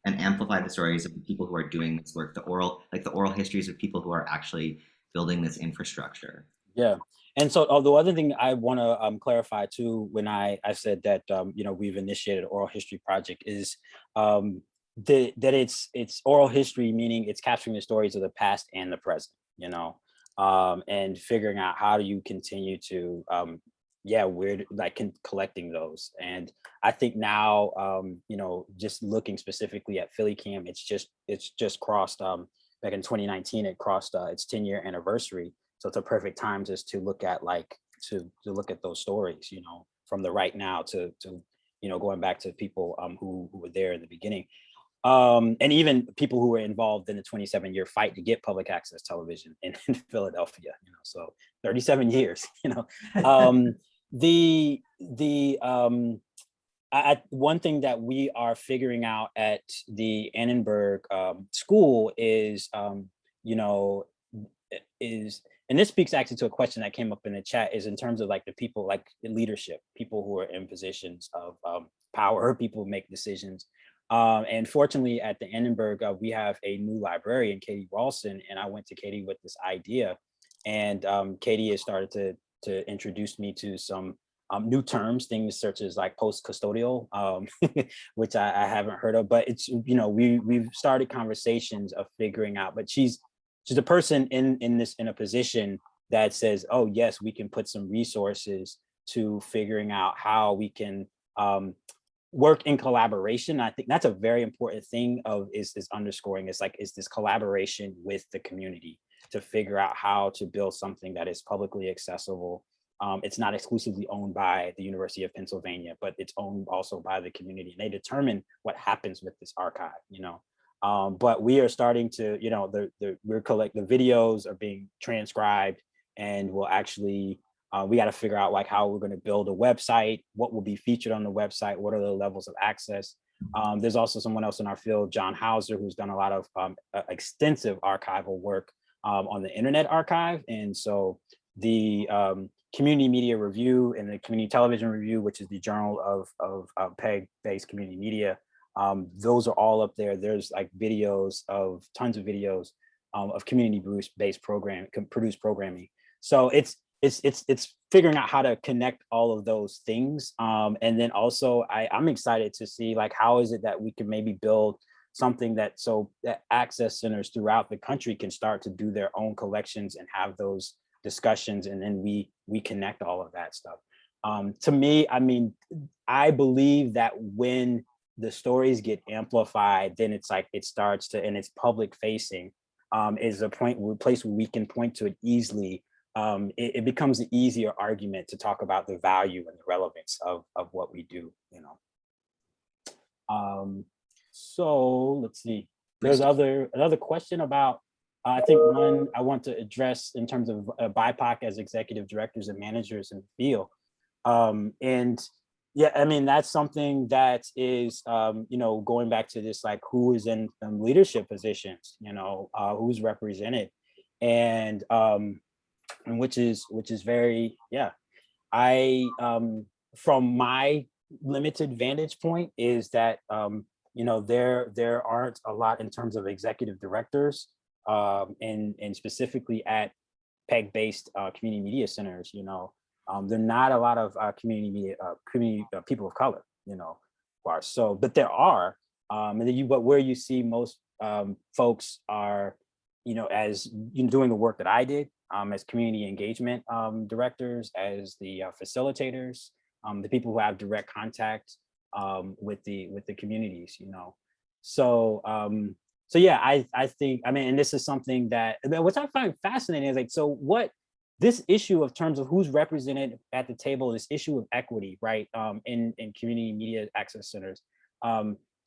amplify the stories of the people who are doing this work, the oral histories of people who are actually building this infrastructure.
Yeah. And so the other thing I want to clarify too, when I said that you know, we've initiated an oral history project, is that it's oral history, meaning it's capturing the stories of the past and the present, you know, and figuring out how do you continue to we're like collecting those. And I think now you know, just looking specifically at PhillyCAM, it's just crossed back in 2019, it crossed its 10-year anniversary. So it's a perfect time just to look at to look at those stories, you know, from the right now to you know, going back to people who were there in the beginning, and even people who were involved in the 27-year fight to get public access television in Philadelphia. You know, so 37 years. You know, one thing that we are figuring out at the Annenberg School is you know, and this speaks actually to a question that came up in the chat, is in terms of like the people, like the leadership, people who are in positions of power, people who make decisions. And fortunately at the Annenberg, we have a new librarian, Katie Ralston, and I went to Katie with this idea, and Katie has started to introduce me to some new terms, things such as like post-custodial, which I haven't heard of, but it's, you know, we've started conversations of figuring out, but she's a person in a position that says, oh yes, we can put some resources to figuring out how we can work in collaboration. I think that's a very important thing is underscoring, is this collaboration with the community to figure out how to build something that is publicly accessible. It's not exclusively owned by the University of Pennsylvania, but it's owned also by the community, and they determine what happens with this archive, you know. But we are starting to, you know, the videos are being transcribed, and we'll actually, we got to figure out like how we're going to build a website, what will be featured on the website, what are the levels of access. There's also someone else in our field, John Hauser, who's done a lot of extensive archival work on the Internet Archive. And so the Community Media Review and the Community Television Review, which is the journal of PEG-based community media, those are all up there. There's like tons of videos of community-based produced programming. So it's it's figuring out how to connect all of those things. And then also I'm excited to see like, how is it that we can maybe build something that access centers throughout the country can start to do their own collections and have those discussions, and then we connect all of that stuff. To me, I mean, I believe that when the stories get amplified, then it's like it starts to, and it's public facing, is a place where we can point to it easily. It becomes an easier argument to talk about the value and the relevance of what we do, you know. So let's see. There's another question about, I think one I want to address in terms of BIPOC as executive directors and managers in the field. And yeah, I mean, that's something that is, you know, going back to this, like who is in leadership positions, you know, who's represented, and which is very, yeah. From my limited vantage point is that, you know, there aren't a lot in terms of executive directors, and specifically at PEG-based community media centers, you know. There are not a lot of community media, people of color, you know, are so, but there are, and then but where you see most folks are, you know, as you know, doing the work that I did, as community engagement directors, as the facilitators, the people who have direct contact with the communities, you know. So so yeah, I think, I mean, and this is something that, what I find fascinating is like, so what this issue of terms of who's represented at the table, this issue of equity, right, in community media access centers,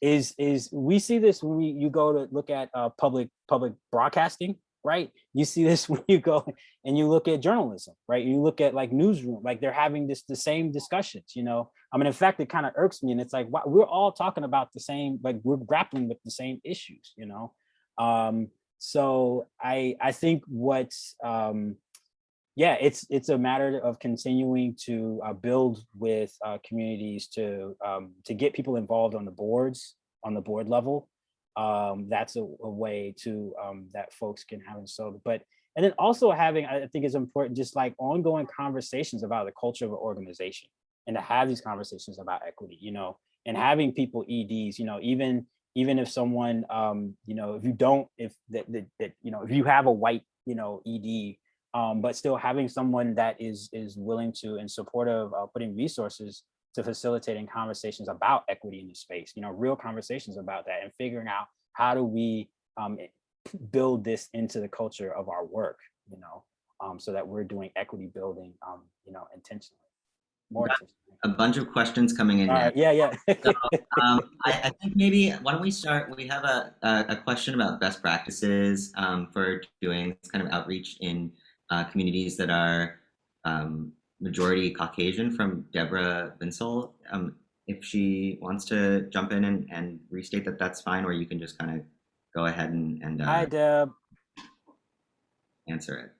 is we see this when you go to look at public broadcasting, right? You see this when you go and you look at journalism, right? You look at like newsroom, like they're having the same discussions, you know. I mean, in fact, it kind of irks me, and it's like, wow, we're all talking about the same, like we're grappling with the same issues, you know. So I think what's yeah, it's a matter of continuing to build with communities to get people involved on the board level. That's a way to that folks can have. So, but and then also having, I think is important, just like ongoing conversations about the culture of an organization, and to have these conversations about equity, you know, and having people EDs, you know, even if someone, you know, if you don't, if that you know, if you have a white, you know, ED. But still having someone that is willing to and supportive of putting resources to facilitating conversations about equity in the space, you know, real conversations about that, and figuring out how do we build this into the culture of our work, you know, so that we're doing equity building, you know, intentionally, more intentionally.
A bunch of questions coming in now.
Yeah.
So, I think maybe, why don't we start, we have a question about best practices for doing this kind of outreach in communities that are majority Caucasian, from Deborah Vinsel. If she wants to jump in and restate that, that's fine, or you can just kind of go ahead and
Hi, Deb.
Answer it.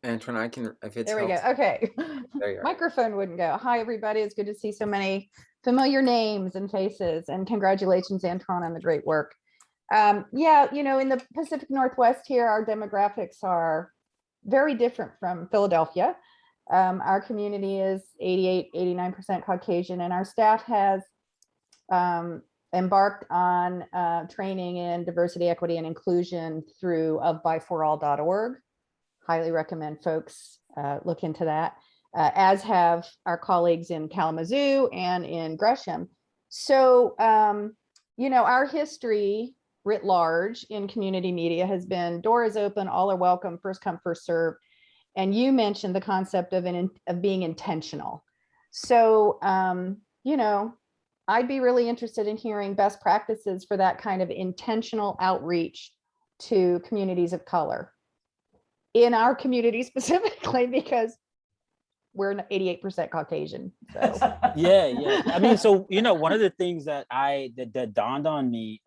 Antoine, I can, if it's
there we go.
helpful.
Okay.
There you are.
Microphone wouldn't go. Hi, everybody. It's good to see so many familiar names and faces, and congratulations, Antoine, on the great work. Yeah, you know, in the Pacific Northwest here, our demographics are very different from Philadelphia. Our community is 88–89% Caucasian, and our staff has embarked on training in diversity, equity, and inclusion through ofbyforall.org. Highly recommend folks look into that, as have our colleagues in Kalamazoo and in Gresham. So, you know, our history writ large in community media has been door is open, all are welcome, first come, first serve. And you mentioned the concept of being intentional. So, you know, I'd be really interested in hearing best practices for that kind of intentional outreach to communities of color in our community specifically, because we're 88% Caucasian. So
Yeah. I mean, so, you know, one of the things that that dawned on me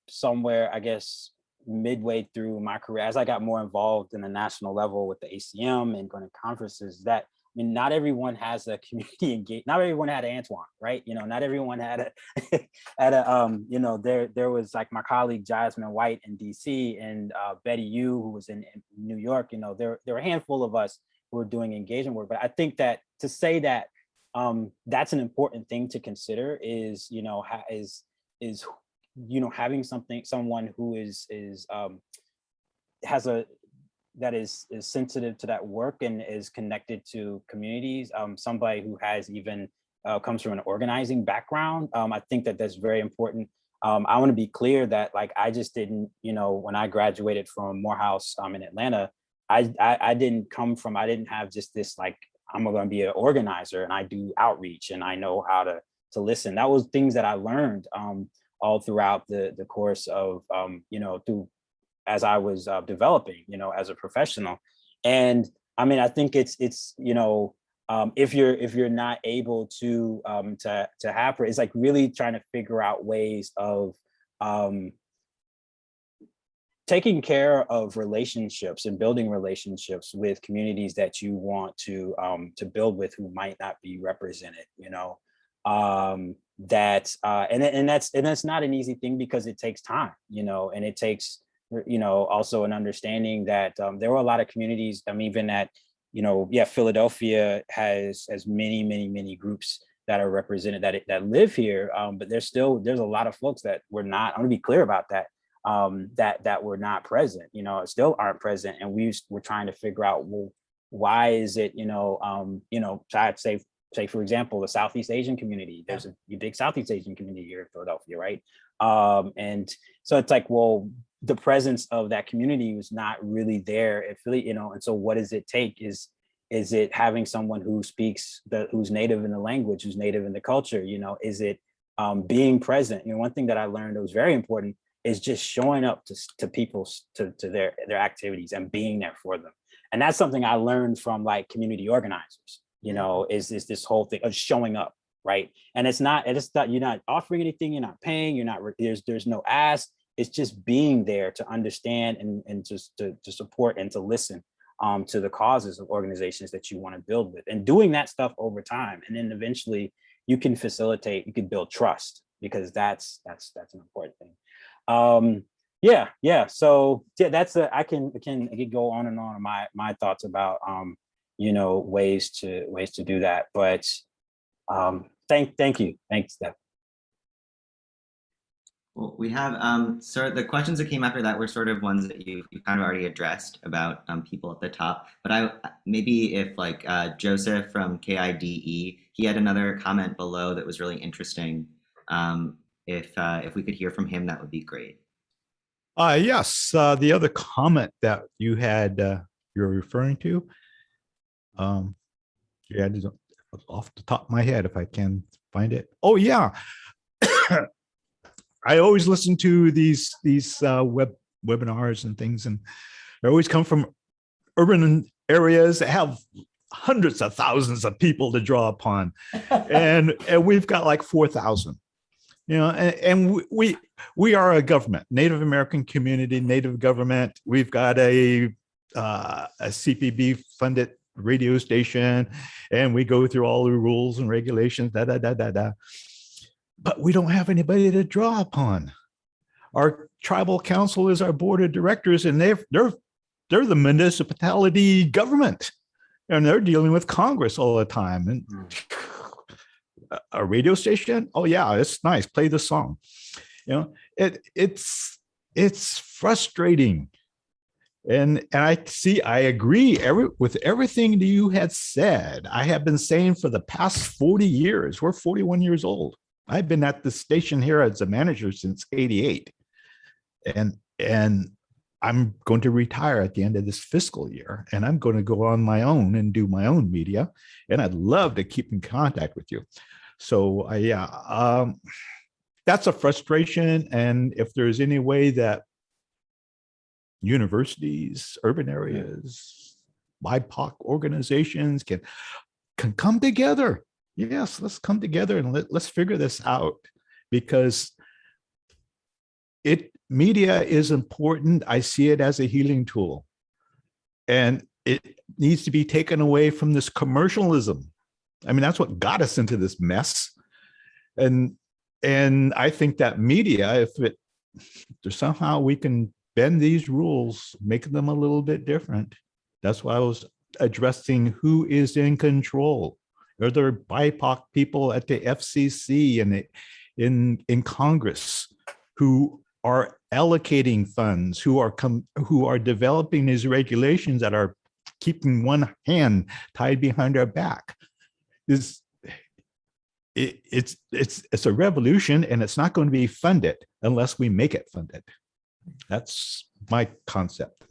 somewhere, I guess, midway through my career, as I got more involved in the national level with the ACM and going to conferences, that mean, not everyone has a community engagement. Not everyone had an Antoine, right? You know, not everyone had a you know, there was like my colleague Jasmine White in DC and Betty Yu, who was in New York. You know, there were a handful of us who were doing engagement work. But I think that to say that that's an important thing to consider is, you know, you know, having someone who has a that is sensitive to that work and is connected to communities, somebody who has even comes from an organizing background. I think that that's very important. I want to be clear that like I just didn't, you know, when I graduated from Morehouse in Atlanta, I didn't have just this like I'm going to be an organizer and I do outreach and I know how to listen. That was things that I learned all throughout the course of you know, as I was developing, you know, as a professional. And I mean, I think it's you know, if you're not able to have it's like really trying to figure out ways of taking care of relationships and building relationships with communities that you want to build with who might not be represented, you know. And that's not an easy thing because it takes time, you know, and it takes, you know, also an understanding that there were a lot of communities, even at, you know, yeah, Philadelphia has many groups that are represented that live here, but there's a lot of folks that were not, I'm gonna be clear about that, that were not present, you know, still aren't present. And we're trying to figure out, well, why is it, you know, so I'd say for example, the Southeast Asian community, there's a big Southeast Asian community here in Philadelphia, right? And so it's like, well, the presence of that community was not really there at Philly, you know, and so what does it take? Is it having someone who speaks, who's native in the language, who's native in the culture, you know, is it being present? You know, one thing that I learned that was very important is just showing up to people's, to their activities and being there for them. And that's something I learned from like community organizers, you know, is this whole thing of showing up, right? And it's not, you're not offering anything, you're not paying, you're not, there's no ask. It's just being there to understand and just to support and to listen to the causes of organizations that you want to build with, and doing that stuff over time. And then eventually you can facilitate, you can build trust, because that's an important thing. Yeah. So yeah, that's I can go on and on my thoughts about you know, ways to do that. But thank you. Thanks, Steph.
Well, we have so the questions that came after that were sort of ones that you kind of already addressed about people at the top. But maybe if like Joseph from KIDE, he had another comment below that was really interesting. If we could hear from him, that would be great.
Yes, the other comment that you had, you're referring to, yeah, off the top of my head, if I can find it. Oh yeah, I always listen to these webinars and things, and they always come from urban areas that have hundreds of thousands of people to draw upon, and we've got like 4,000. You know, and we are a government, Native American community, Native government. We've got a CPB funded radio station, and we go through all the rules and regulations, but we don't have anybody to draw upon. Our tribal council is our board of directors, and they're the municipality government, and they're dealing with Congress all the time. And a radio station, oh yeah, it's nice, play the song. You know, it's frustrating. And I agree with everything that you had said. I have been saying for the past 40 years, we're 41 years old. I've been at the station here as a manager since '88. And I'm going to retire at the end of this fiscal year, and I'm going to go on my own and do my own media. And I'd love to keep in contact with you. So that's a frustration. And if there's any way that universities, urban areas, BIPOC organizations can come together. Yes, let's come together and let's figure this out, because media is important. I see it as a healing tool. And it needs to be taken away from this commercialism. I mean, that's what got us into this mess. And I think that media, if somehow we can bend these rules, make them a little bit different. That's why I was addressing who is in control. Are there BIPOC people at the FCC and in Congress who are allocating funds, who are developing these regulations that are keeping one hand tied behind our back? It's a revolution, and it's not going to be funded unless we make it funded. That's my concept.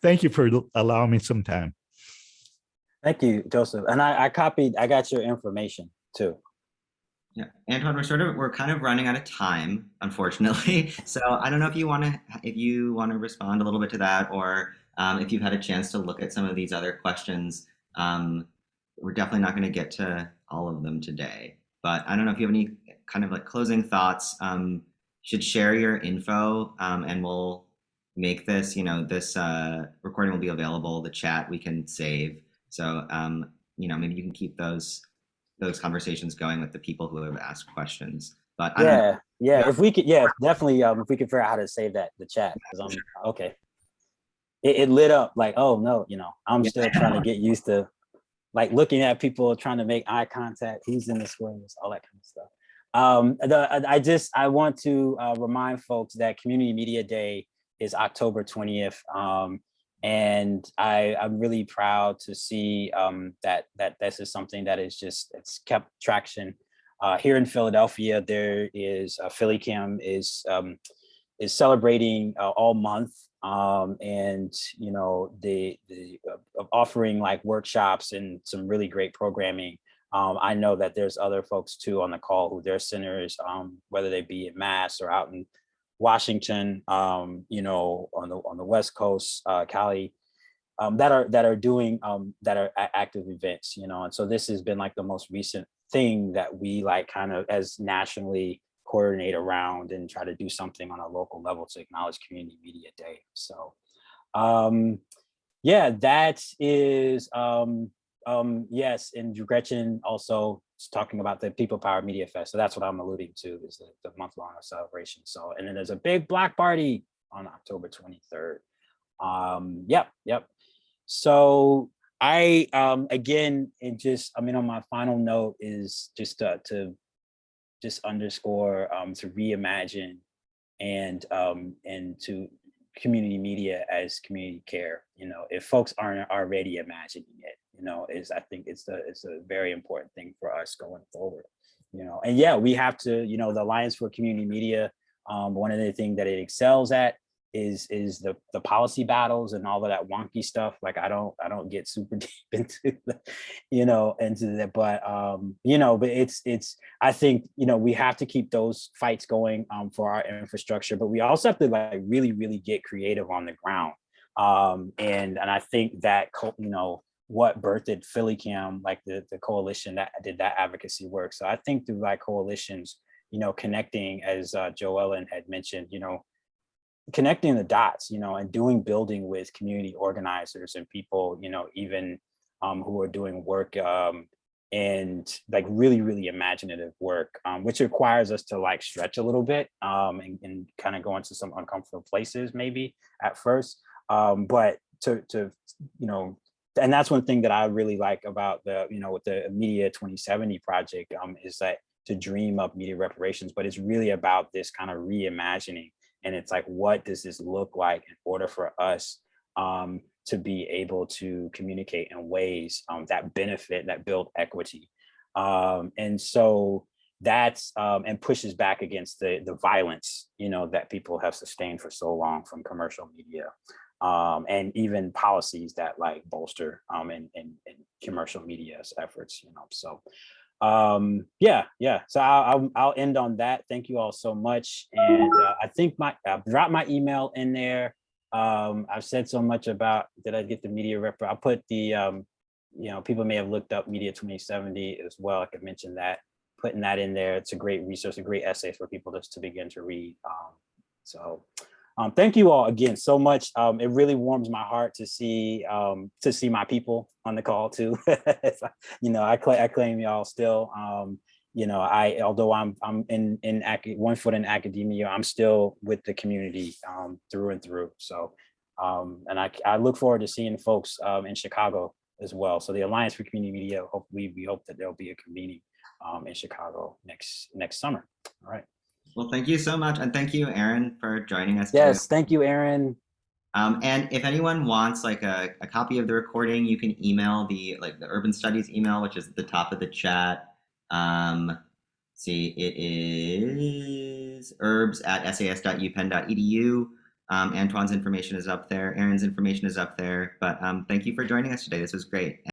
Thank you for allowing me some time.
Thank you, Joseph. And I got your information too.
Yeah, Antoine, we're kind of running out of time, unfortunately. So I don't know if you want to respond a little bit to that, or if you've had a chance to look at some of these other questions. We're definitely not going to get to all of them today, but I don't know if you have any kind of like closing thoughts. Should share your info, and we'll make this, this recording will be available. The chat we can save. So, maybe you can keep those conversations going with the people who have asked questions. But I don't know.
Yeah. If we could, definitely. If we could figure out how to save the chat, because okay. It lit up like, oh no, I'm still trying to get used to like looking at people, trying to make eye contact, who's in the squares, all that kind of stuff. I want to remind folks that Community Media Day is October 20th. And I'm really proud to see that this is something that it's kept traction. Here in Philadelphia, there is PhillyCAM is celebrating all month, and the offering like workshops and some really great programming. I know that there's other folks too on the call who their centers, whether they be in Mass or out in Washington, on the West Coast, Cali, that are doing that are active events, and so this has been like the most recent thing that we like kind of as nationally coordinate around and try to do something on a local level to acknowledge Community Media Day. So that is yes, and Gretchen also is talking about the People Power Media Fest. So that's what I'm alluding to, is the month-long celebration. So, and then there's a big block party on October 23rd. Yep. So I again, on my final note is just to underscore to reimagine and to community media as community care. If folks aren't already imagining it, I think it's a very important thing for us going forward. And we have to, the Alliance for Community Media, one of the things that it excels at is the policy battles and all of that wonky stuff. Like I don't get super deep into that, but it's I think we have to keep those fights going for our infrastructure, but we also have to like really get creative on the ground. And I think that what birthed PhillyCAM, like the coalition that did that advocacy work. So I think through like coalitions, connecting, as Joellen had mentioned, connecting the dots, and building with community organizers and people, even who are doing work and like really imaginative work, which requires us to like stretch a little bit and kind of go into some uncomfortable places maybe at first, but to and that's one thing that I really like about the with the Media 2070 project, is that to dream up media reparations, but it's really about this kind of reimagining. And it's like, what does this look like in order for us to be able to communicate in ways that benefit, that build equity? And so that's and pushes back against the violence, that people have sustained for so long from commercial media, and even policies that like bolster and commercial media's efforts, So so I'll end on that. Thank you all so much. And I think I'll drop my email in there. I've said so much about, did I get the media rep? I'll put the, people may have looked up Media 2070 as well. I could mention that, putting that in there. It's a great resource, a great essay for people just to begin to read. Thank you all again so much. It really warms my heart to see my people on the call too. I claim y'all still. Although I'm in one foot in academia, I'm still with the community through and through. So, and I look forward to seeing folks in Chicago as well. So the Alliance for Community Media, we hope that there'll be a convening in Chicago next summer. All right.
Well, thank you so much. And thank you, Aaron, for joining us.
Yes,
too.
thank you, Aaron.
And if anyone wants like a copy of the recording, you can email the Urban Studies email, which is at the top of the chat. See, it is herbs@sas.upenn.edu. Antoine's information is up there. Aaron's information is up there. But thank you for joining us today. This was great.